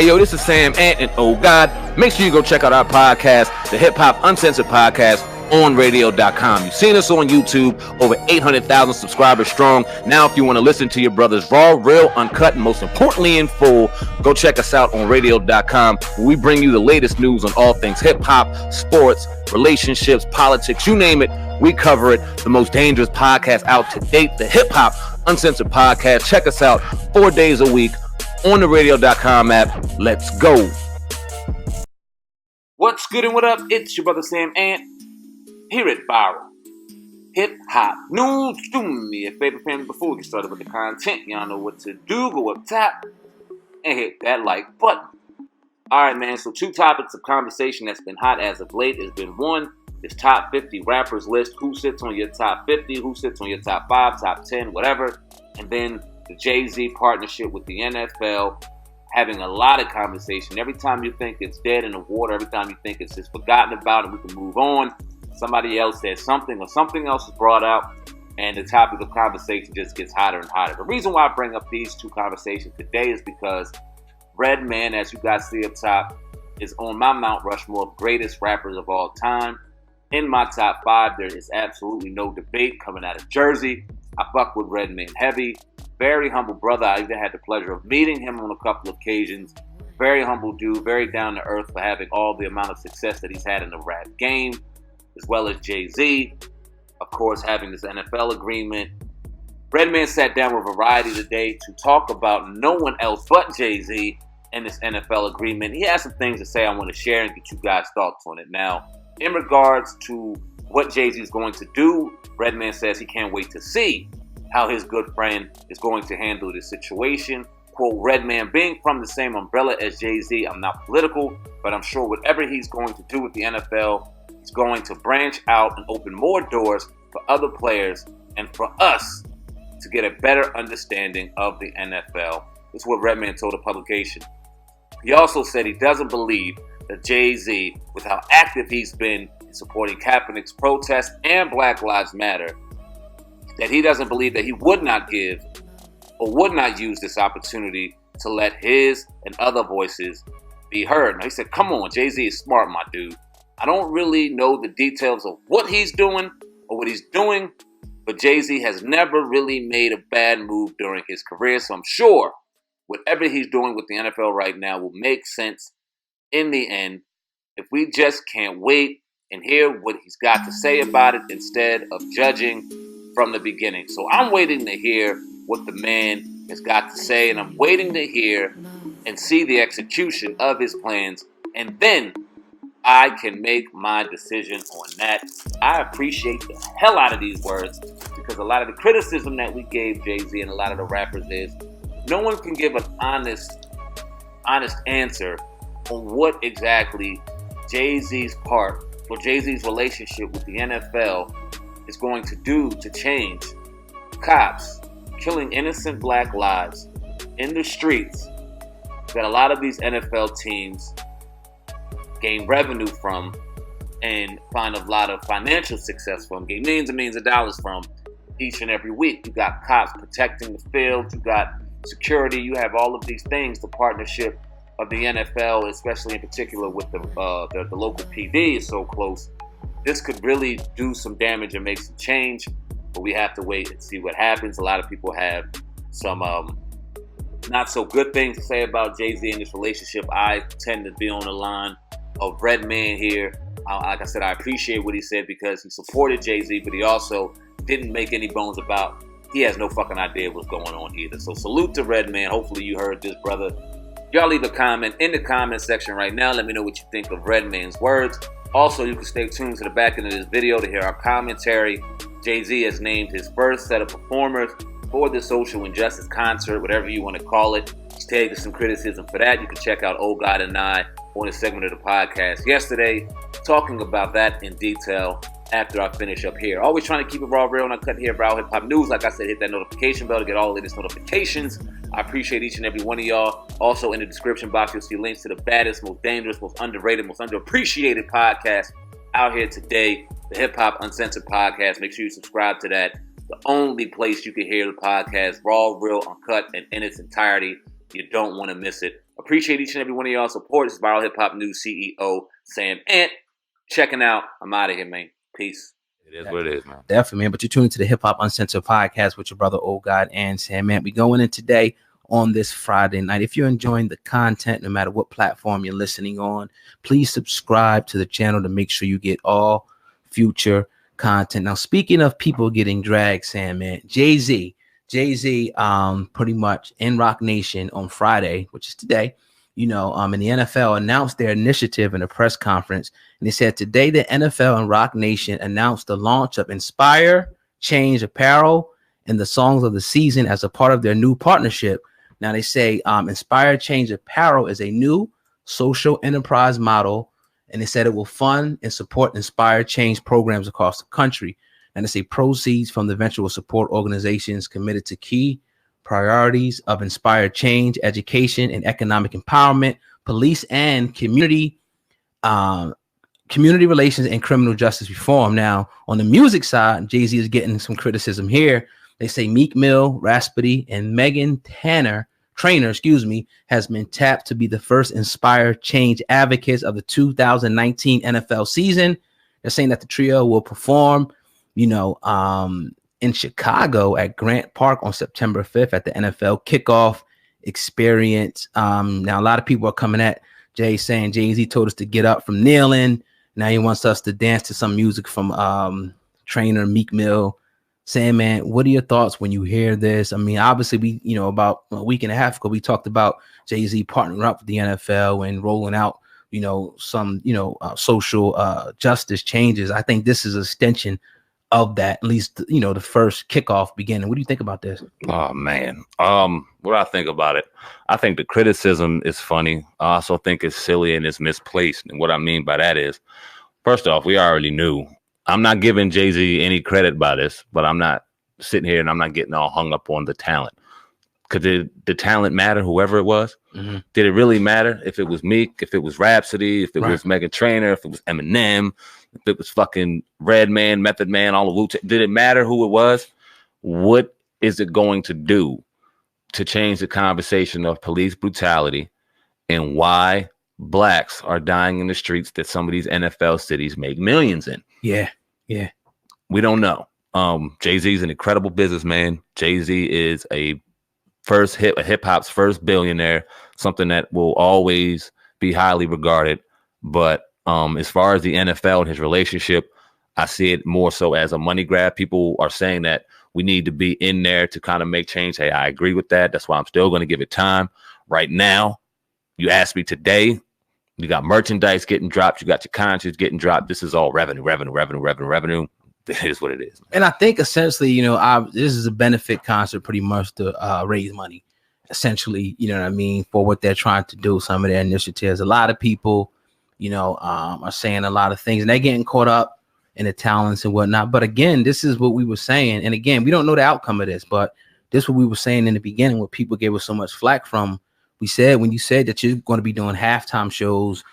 Hey, yo, this is SamAnt, and oh God, make sure you go check out our podcast, the Hip Hop Uncensored Podcast, on radio.com. You've seen us on YouTube, over 800,000 subscribers strong. Now, if you want to listen to your brothers raw, real, uncut, and most importantly in full, go check us out on radio.com, where we bring you the latest news on all things hip hop, sports, relationships, politics, you name it, we cover it. The most dangerous podcast out to date, the Hip Hop Uncensored Podcast. Check us out 4 days a week on the radio.com app. Let's go. What's good and what up? It's your brother SamAnt here at Viral Hip Hop News. Do me a favor, family, before we get started with the content. Y'all know what to do. Go up top and hit that like button. All right, man. So 2 topics of conversation that's been hot as of late has been one, this top 50 rappers list. Who sits on your top 50? Who sits on your top 5, top 10, whatever? And then the Jay-Z partnership with the NFL, having a lot of conversation. Every time you think it's dead in the water, every time you think it's just forgotten about and we can move on, somebody else says something or something else is brought out, and the topic of conversation just gets hotter and hotter. The reason why I bring up these 2 conversations today is because Redman, as you guys see up top, is on my Mount Rushmore of greatest rappers of all time. In my top 5, there is absolutely no debate coming out of Jersey. I fuck with Redman heavy. Very humble brother. I even had the pleasure of meeting him on a couple of occasions. Very humble dude, very down to earth for having all the amount of success that he's had in the rap game, as well as Jay-Z, of course, having this NFL agreement. Redman sat down with Variety today to talk about no one else but Jay-Z and this NFL agreement. He has some things to say I want to share and get you guys' thoughts on it. Now, in regards to what Jay-Z is going to do, Redman says he can't wait to see how his good friend is going to handle this situation. Quote, Redman, being from the same umbrella as Jay-Z, I'm not political, but I'm sure whatever he's going to do with the NFL, he's going to branch out and open more doors for other players and for us to get a better understanding of the NFL. This is what Redman told the publication. He also said he doesn't believe that Jay-Z, with how active he's been in supporting Kaepernick's protest and Black Lives Matter, that he doesn't believe that he would not give or would not use this opportunity to let his and other voices be heard. Now, he said, come on, Jay-Z is smart, my dude. I don't really know the details of what he's doing or what he's doing, but Jay-Z has never really made a bad move during his career, so I'm sure whatever he's doing with the NFL right now will make sense in the end if we just can't wait and hear what he's got to say about it instead of judging from the beginning. So I'm waiting to hear what the man has got to say, and I'm waiting to hear and see the execution of his plans, and then I can make my decision on that. I appreciate the hell out of these words because a lot of the criticism that we gave Jay-Z and a lot of the rappers is no one can give an honest answer on what exactly Jay-Z's part or Jay-Z's relationship with the NFL is going to do to change cops killing innocent black lives in the streets that a lot of these NFL teams gain revenue from and find a lot of financial success from, gain millions and millions of dollars from each and every week. You got cops protecting the field, you got security, you have all of these things. The partnership of the NFL, especially in particular with the local PD, is so close. This could really do some damage and make some change, but we have to wait and see what happens. A lot of people have some not so good things to say about Jay-Z and this relationship. I tend to be on the line of Redman here. Like I said, I appreciate what he said because he supported Jay-Z, but he also didn't make any bones about he has no fucking idea what's going on either. So salute to Redman. Hopefully you heard this, brother. Y'all leave a comment in the comment section right now. Let me know what you think of Redman's words. Also, you can stay tuned to the back end of this video to hear our commentary. Jay-Z has named his first set of performers for the social injustice concert, whatever you want to call it. He's taking some criticism for that. You can check out Old God and I on a segment of the podcast yesterday, talking about that in detail after I finish up here. Always trying to keep it raw, real, and uncut here, Viral Hip Hop News. Like I said, hit that notification bell to get all the latest notifications. I appreciate each and every one of y'all. Also, in the description box, you'll see links to the baddest, most dangerous, most underrated, most underappreciated podcast out here today, the Hip Hop Uncensored Podcast. Make sure you subscribe to that. The only place you can hear the podcast, raw, real, uncut, and in its entirety. You don't want to miss it. Appreciate each and every one of y'all support. This is Viral Hip Hop News CEO SamAnt checking out. I'm out of here, man. Peace. It is what it is, man. Definitely, man. But you're tuning to the Hip Hop Uncensored podcast with your brother, Old God, and SamAnt. We going in today on this Friday night. If you're enjoying the content, no matter what platform you're listening on, please subscribe to the channel to make sure you get all future content. Now, speaking of people getting dragged, SamAnt, Jay-Z, pretty much in Roc Nation on Friday, which is today, and the NFL announced their initiative in a press conference. And they said today the NFL and Roc Nation announced the launch of Inspire Change apparel and the songs of the season as a part of their new partnership. Now they say Inspire Change apparel is a new social enterprise model, and they said it will fund and support Inspire Change programs across the country. And they say proceeds from the venture will support organizations committed to key priorities of inspired change, education, and economic empowerment, police and community relations, and criminal justice reform. Now, on the music side, Jay-Z is getting some criticism here. They say Meek Mill, Raspity, and Megan Trainor, has been tapped to be the first inspired change advocates of the 2019 NFL season. They're saying that the trio will perform, in Chicago at Grant Park on September 5th at the NFL kickoff experience. Now, a lot of people are coming at Jay saying Jay-Z told us to get up from kneeling. Now he wants us to dance to some music from Trainer, Meek Mill. SamAnt, what are your thoughts when you hear this? I mean, obviously, we, about a week and a half ago, we talked about Jay-Z partnering up with the NFL and rolling out, some, social justice changes. I think this is an extension of that, at least, the first kickoff beginning. What do you think about this? Oh, man. What I think about it, I think the criticism is funny. I also think it's silly and it's misplaced. And what I mean by that is, first off, we already knew. I'm not giving Jay-Z any credit by this, but I'm not sitting here and I'm not getting all hung up on the talent. Did the talent matter, whoever it was? Mm-hmm. Did it really matter if it was Meek, if it was Rhapsody, if it was Megan Trainor, if it was Eminem, if it was fucking Redman, Method Man, all of Wu-Tang? Did it matter who it was? What is it going to do to change the conversation of police brutality and why blacks are dying in the streets that some of these NFL cities make millions in? Yeah. We don't know. Jay-Z is an incredible businessman. Jay-Z is a hip hop's first billionaire, something that will always be highly regarded. But as far as the NFL and his relationship, I see it more so as a money grab. People are saying that we need to be in there to kind of make change. Hey, I agree with that. That's why I'm still going to give it time. Right now, you asked me today, you got merchandise getting dropped. You got your concerts getting dropped. This is all revenue. It is what it is, man. And I think essentially, this is a benefit concert pretty much to raise money, essentially, for what they're trying to do, some of their initiatives. A lot of people, are saying a lot of things and they're getting caught up in the talents and whatnot. But again, this is what we were saying. And again, we don't know the outcome of this, but this is what we were saying in the beginning, what people gave us so much flack from. We said, when you said that you're going to be doing halftime shows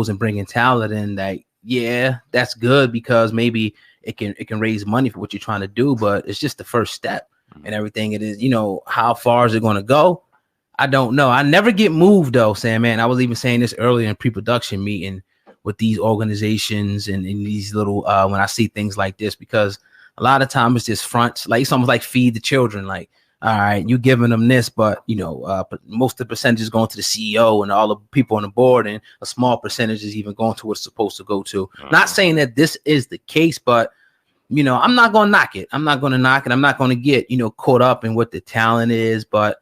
and bringing talent in, that, yeah, that's good because maybe it can raise money for what you're trying to do, but it's just the first step and everything. It is, how far is it going to go? I don't know. I never get moved though, SamAnt. I was even saying this earlier in pre-production meeting with these organizations and in these little, when I see things like this, because a lot of times it's just fronts, like it's almost like feed the children. Like, all right, you giving them this, but but most of the percentage is going to the CEO and all the people on the board, and a small percentage is even going to what it's supposed to go to. Not saying that this is the case, but I'm not going to knock it. I'm not going to knock it. I'm not going to get caught up in what the talent is, but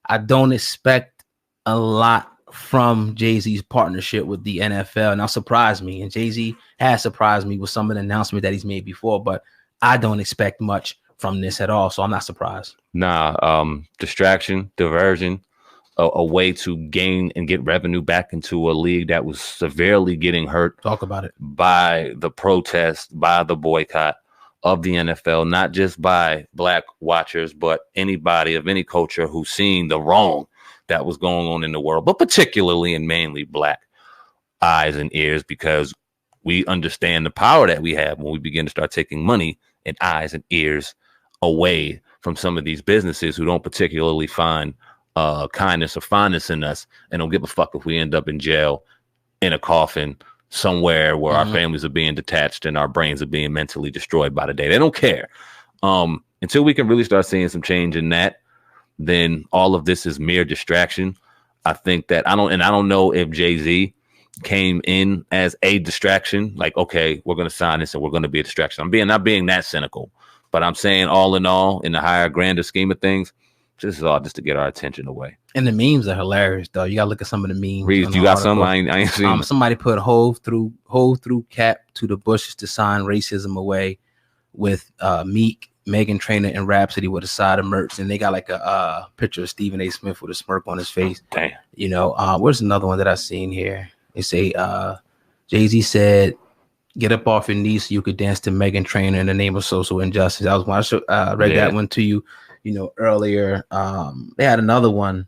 I don't expect a lot from Jay-Z's partnership with the NFL. Now, surprise me, and Jay-Z has surprised me with some of the announcements that he's made before, but I don't expect much from this at all, so I'm not surprised. Distraction, diversion, a way to gain and get revenue back into a league that was severely getting hurt. Talk about it. By the protest, by the boycott of the NFL, not just by black watchers, but anybody of any culture who's seen the wrong that was going on in the world, but particularly and mainly black eyes and ears, because we understand the power that we have when we begin to start taking money and eyes and ears away from some of these businesses who don't particularly find kindness or fondness in us, and don't give a fuck if we end up in jail in a coffin somewhere where our families are being detached and our brains are being mentally destroyed by the day. They don't care. Until we can really start seeing some change in that, then all of this is mere distraction. I think that I don't know if Jay-Z came in as a distraction, like, okay, we're going to sign this and we're going to be a distraction. I'm not being that cynical, but I'm saying all in all, in the higher, grander scheme of things, this is all just to get our attention away. And the memes are hilarious, though. You gotta look at some of the memes. Reed, you got some? I ain't seen. Somebody put hove through cap to the bushes to sign racism away with Meek, Megan Trainor, and Rhapsody with a side of merch, and they got like a picture of Stephen A. Smith with a smirk on his face. Damn. You know, where's another one that I seen here? They say Jay-Z said, "Get up off your knees so you could dance to Megan Trainor in the name of social injustice." I read that one to you, earlier. They had another one.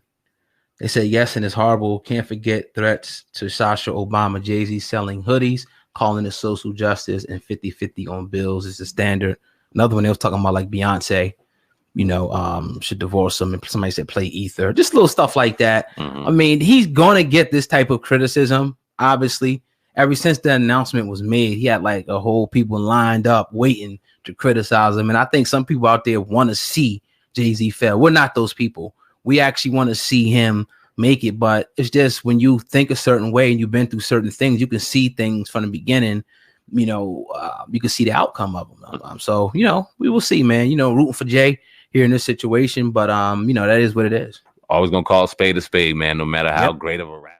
They said, "Yes, and it's horrible. Can't forget threats to Sasha Obama. Jay-Z selling hoodies, calling it social justice, and 50-50 on bills is the standard." Another one, they was talking about like Beyonce, should divorce him. And somebody said play Ether. Just little stuff like that. I mean, he's gonna get this type of criticism, obviously. Ever since the announcement was made, he had like a whole people lined up waiting to criticize him. And I think some people out there want to see Jay-Z fail. We're not those people. We actually want to see him make it, but it's just when you think a certain way and you've been through certain things, you can see things from the beginning. You can see the outcome of them. So we will see, man. Rooting for Jay here in this situation, but that is what it is. Always gonna call a spade, man. No matter how great of a rapper.